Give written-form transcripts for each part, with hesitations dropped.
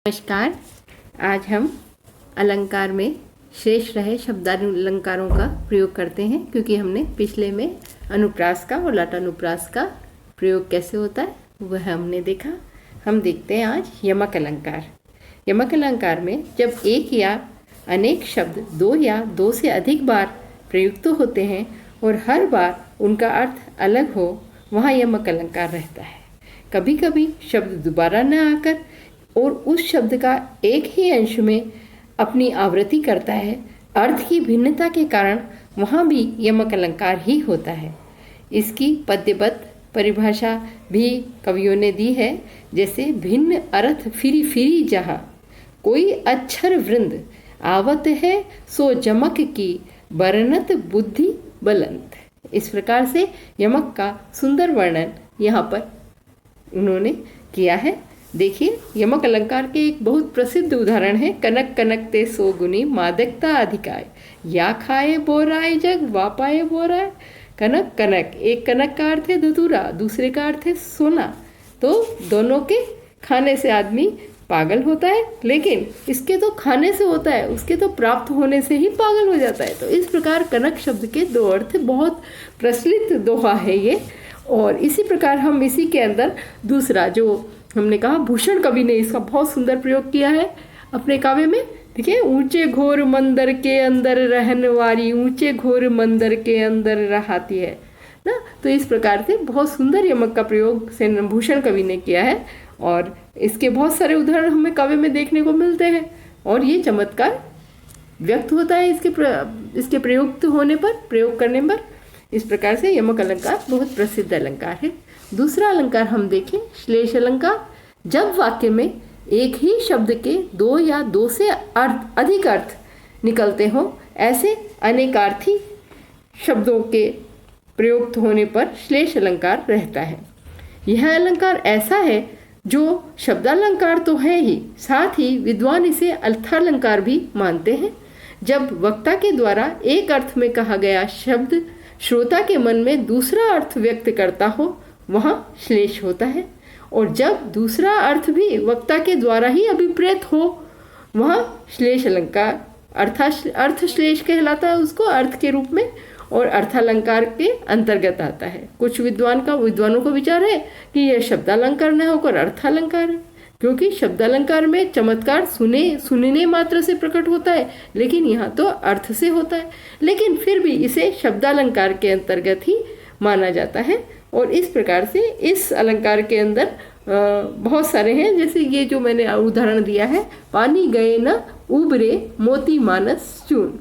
नमस्कार। आज हम अलंकार में शेष रहे शब्दालंकारों का प्रयोग करते हैं, क्योंकि हमने पिछले में अनुप्रास का और लटानुप्रास का प्रयोग कैसे होता है वह हमने देखा। हम देखते हैं आज यमक अलंकार। यमक अलंकार में जब एक या अनेक शब्द दो या दो से अधिक बार प्रयुक्त होते हैं और हर बार उनका अर्थ अलग हो, वहाँ यमक अलंकार रहता है। कभी कभी शब्द दोबारा न आकर और उस शब्द का एक ही अंश में अपनी आवृत्ति करता है, अर्थ की भिन्नता के कारण वहाँ भी यमक अलंकार ही होता है। इसकी पद्यबद्ध परिभाषा भी कवियों ने दी है, जैसे भिन्न अर्थ फिरी फिरी जहाँ, कोई अक्षर वृंद आवत है सो जमक की, बरनत बुद्धि बलंत। इस प्रकार से यमक का सुंदर वर्णन यहाँ पर उन्होंने किया है। देखिए, यमक अलंकार के एक बहुत प्रसिद्ध उदाहरण है, कनक कनक ते सो गुनी मादकता अधिकाय, या खाए बोराए जग वापाए बोराए। कनक कनक, एक कनक का अर्थ है धतूरा, दूसरे का अर्थ है सोना। तो दोनों के खाने से आदमी पागल होता है, लेकिन इसके तो खाने से होता है, उसके तो प्राप्त होने से ही पागल हो जाता है। तो इस प्रकार कनक शब्द के दो अर्थ, बहुत प्रचलित दोहा है ये। और इसी प्रकार हम इसी के अंदर दूसरा जो हमने कहा, भूषण कवि ने इसका बहुत सुंदर प्रयोग किया है अपने काव्य में। देखिए, ऊंचे घोर मंदिर के अंदर रहने वाली, ऊंचे घोर मंदिर के अंदर रहाती है ना। तो इस प्रकार से बहुत सुंदर यमक का प्रयोग से भूषण कवि ने किया है, और इसके बहुत सारे उदाहरण हमें काव्य में देखने को मिलते हैं, और ये चमत्कार व्यक्त होता है इसके प्रयुक्त होने पर, प्रयोग करने पर। इस प्रकार से यमक अलंकार बहुत प्रसिद्ध अलंकार है। दूसरा अलंकार हम देखें, श्लेष अलंकार। जब वाक्य में एक ही शब्द के दो या दो से अधिक अर्थ निकलते हों, ऐसे अनेकार्थी शब्दों के प्रयुक्त होने पर श्लेष अलंकार रहता है। यह अलंकार ऐसा है जो शब्दालंकार तो है ही, साथ ही विद्वान इसे अर्थालंकार भी मानते हैं। जब वक्ता के द्वारा एक अर्थ में कहा गया शब्द श्रोता के मन में दूसरा अर्थ व्यक्त करता हो, वहाँ श्लेष होता है। और जब दूसरा अर्थ भी वक्ता के द्वारा ही अभिप्रेत हो, वहाँ श्लेष अलंकार अर्थ श्लेष कहलाता है, उसको अर्थ के रूप में, और अर्थालंकार के अंतर्गत आता है। कुछ विद्वानों का विचार है कि यह शब्दालंकार न होकर अर्थालंकार है, क्योंकि शब्दालंकार में चमत्कार सुनने मात्र से प्रकट होता है, लेकिन यहाँ तो अर्थ से होता है। लेकिन फिर भी इसे शब्दालंकार के अंतर्गत ही माना जाता है। और इस प्रकार से इस अलंकार के अंदर बहुत सारे हैं, जैसे ये जो मैंने उदाहरण दिया है, पानी गए न उबरे मोती मानस चून।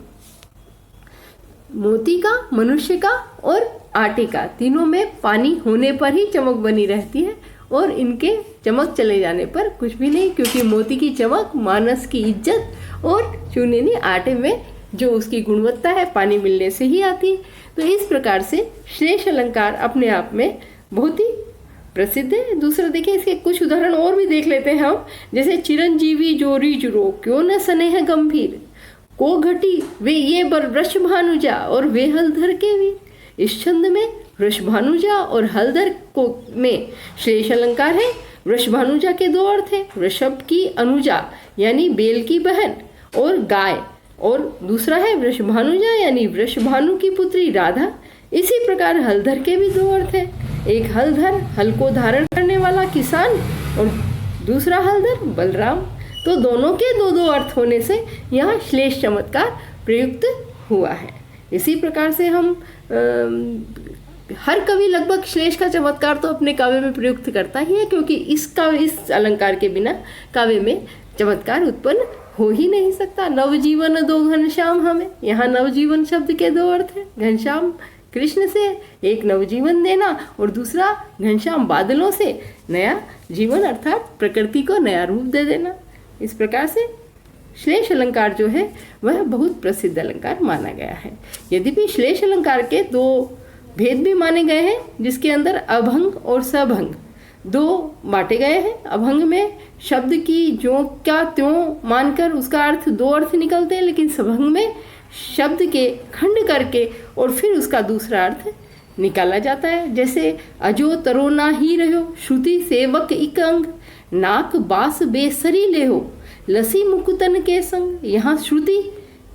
मोती का, मनुष्य का और आटे का, तीनों में पानी होने पर ही चमक बनी रहती है, और इनके चमक चले जाने पर कुछ भी नहीं, क्योंकि मोती की चमक मानस की इज्जत और चून यानी आटे में जो उसकी गुणवत्ता है पानी मिलने से ही आती है। तो इस प्रकार से श्लेष अलंकार अपने आप में बहुत ही प्रसिद्ध है। दूसरा देखिए, इसके कुछ उदाहरण और भी देख लेते हैं हम, जैसे चिरंजीवी जो रीज रो क्यों न स्नेह गंभीर, को घटी वे ये बर वृषभानुजा और वे हलधर के वीर। इस छंद में वृषभानुजा और हलधर को में श्लेष अलंकार है। वृषभानुजा के दो अर्थ हैं, वृषभ की अनुजा यानी बेल की बहन और गाय, और दूसरा है वृषभानुजा यानी वृषभानु की पुत्री राधा। इसी प्रकार हलधर के भी दो अर्थ हैं, एक हलधर हल को धारण करने वाला किसान, और दूसरा हलधर बलराम। तो दोनों के दो दो अर्थ होने से यहाँ श्लेष चमत्कार प्रयुक्त हुआ है। इसी प्रकार से हम हर कवि लगभग श्लेष का चमत्कार तो अपने काव्य में प्रयुक्त करता ही है, क्योंकि इस अलंकार के बिना काव्य में चमत्कार उत्पन्न हो ही नहीं सकता। नवजीवन दो घनश्याम हमें, यहाँ नवजीवन शब्द के दो अर्थ हैं, घनश्याम कृष्ण से एक नवजीवन देना, और दूसरा घनश्याम बादलों से नया जीवन अर्थात प्रकृति को नया रूप दे देना। इस प्रकार से श्लेष अलंकार जो है वह बहुत प्रसिद्ध अलंकार माना गया है। यद्यपि श्लेष अलंकार के दो भेद भी माने गए हैं, जिसके अंदर अभंग और सभंग दो बांटे गए हैं। अभंग में शब्द की जो क्या त्यों मानकर उसका अर्थ दो अर्थ निकलते हैं, लेकिन सभंग में शब्द के खंड करके और फिर उसका दूसरा अर्थ निकाला जाता है। जैसे अजो तरोना ही रहो श्रुति सेवक इक अंग, नाक बास बेसरी ले हो, लसी मुकुतन के संग। यहाँ श्रुति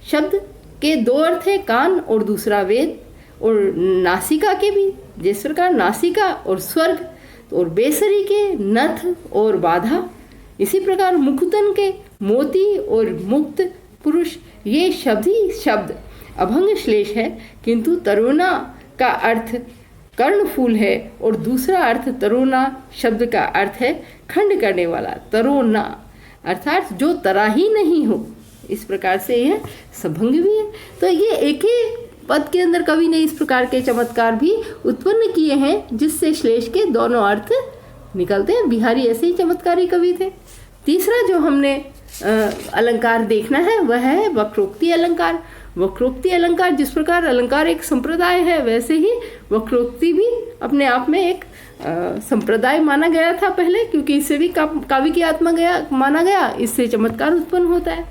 शब्द के दो अर्थ है, कान और दूसरा वेद, और नासिका के भी जिस प्रकार नासिका और स्वर्ग, और बेसरी के नथ और बाधा, इसी प्रकार मुकुतन के मोती और मुक्त पुरुष। ये शब्द ही शब्द अभंग श्लेष है, किंतु तरुणा का अर्थ कर्णफूल है और दूसरा अर्थ तरुणा शब्द का अर्थ है खंड करने वाला, तरुणा अर्थात जो तरा ही नहीं हो। इस प्रकार से यह सभंग भी है। तो ये एक ही पद के अंदर कवि ने इस प्रकार के चमत्कार भी उत्पन्न किए हैं, जिससे श्लेष के दोनों अर्थ निकलते हैं। बिहारी ऐसे ही चमत्कारी कवि थे। तीसरा जो हमने अलंकार देखना है वह है वक्रोक्ति अलंकार। वक्रोक्ति अलंकार, जिस प्रकार अलंकार एक संप्रदाय है, वैसे ही वक्रोक्ति भी अपने आप में एक संप्रदाय माना गया था पहले, क्योंकि इससे भी काव्य की आत्मा माना गया, इससे चमत्कार उत्पन्न होता है।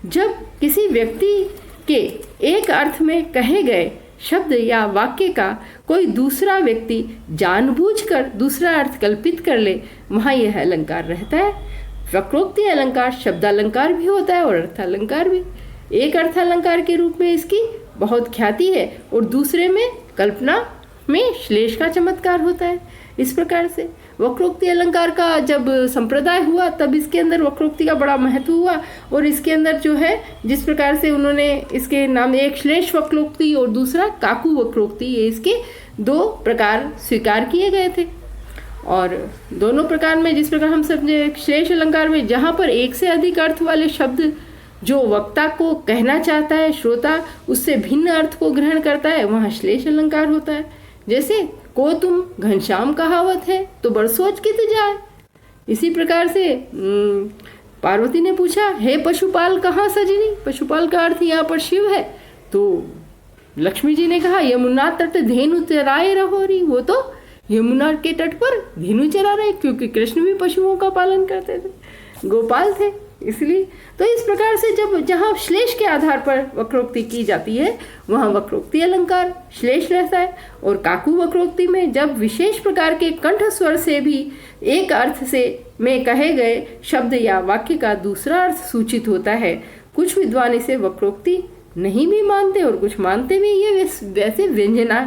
जब किसी व्यक्ति के एक अर्थ में कहे गए शब्द या वाक्य का कोई दूसरा व्यक्ति जानबूझकर दूसरा अर्थ कल्पित कर ले, वहाँ यह अलंकार रहता है। वक्रोक्ति अलंकार शब्दालंकार भी होता है और अर्थालंकार भी। एक अर्थालंकार के रूप में इसकी बहुत ख्याति है और दूसरे में कल्पना में श्लेष का चमत्कार होता है। इस प्रकार से वक्रोक्ति अलंकार का जब संप्रदाय हुआ तब इसके अंदर वक्रोक्ति का बड़ा महत्व हुआ, और इसके अंदर जो है जिस प्रकार से उन्होंने इसके नाम एक श्लेष वक्रोक्ति और दूसरा काकू वक्रोक्ति, ये इसके दो प्रकार स्वीकार किए गए थे। और दोनों प्रकार में जिस प्रकार हम समझे श्लेष अलंकार में जहाँ पर एक से अधिक अर्थ वाले शब्द जो वक्ता को कहना चाहता है, श्रोता उससे भिन्न अर्थ को ग्रहण करता है, वहाँ श्लेष अलंकार होता है। जैसे को तुम घनश्याम कहावत है तो बड़ सोच कित जाए। इसी प्रकार से पार्वती ने पूछा, हे पशुपाल कहाँ सजनी। पशुपाल का अर्थ यहाँ पर शिव है, तो लक्ष्मी जी ने कहा यमुना तट धेनु चराए रहोरी। वो तो यमुना के तट पर धेनु चरा रहे, क्योंकि कृष्ण भी पशुओं का पालन करते थे, गोपाल थे इसलिए। तो इस प्रकार से जब जहाँ श्लेष के आधार पर वक्रोक्ति की जाती है वहाँ वक्रोक्ति अलंकार श्लेष रहता है। और काकू वक्रोक्ति में जब विशेष प्रकार के कंठ स्वर से भी एक अर्थ से में कहे गए शब्द या वाक्य का दूसरा अर्थ सूचित होता है। कुछ विद्वान इसे वक्रोक्ति नहीं भी मानते और कुछ मानते भी। ये वैसे व्यंजना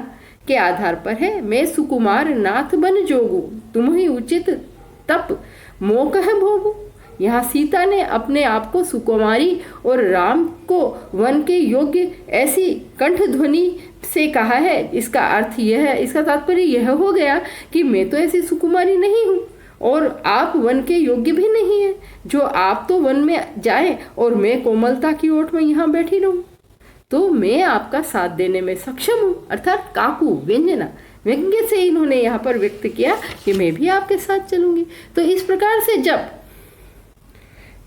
के आधार पर है। मैं सुकुमार नाथ बन जोगू, तुम ही उचित तप मोकह भोगू। यहाँ सीता ने अपने आप को सुकुमारी और राम को वन के योग्य ऐसी कंठ ध्वनि से कहा है। इसका अर्थ यह है, इसका तात्पर्य यह हो गया कि मैं तो ऐसी सुकुमारी नहीं हूँ और आप वन के योग्य भी नहीं है, जो आप तो वन में जाए और मैं कोमलता की ओट में यहाँ बैठी रहूँ, तो मैं आपका साथ देने में सक्षम हूँ। अर्थात काकू व्यंजना व्यंग्य से इन्होंने यहाँ पर व्यक्त किया कि मैं भी आपके साथ चलूंगी। तो इस प्रकार से जब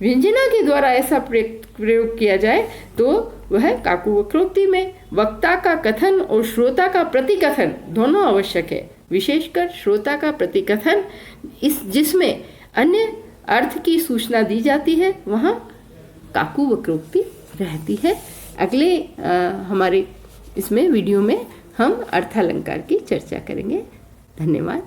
व्यंजना के द्वारा ऐसा प्रयोग किया जाए तो वह काकू वक्रोक्ति में वक्ता का कथन और श्रोता का प्रतिकथन दोनों आवश्यक है। विशेषकर श्रोता का प्रतिकथन जिसमें अन्य अर्थ की सूचना दी जाती है वहाँ काकू वक्रोक्ति रहती है। अगले हमारे इसमें वीडियो में हम अर्थालंकार की चर्चा करेंगे। धन्यवाद।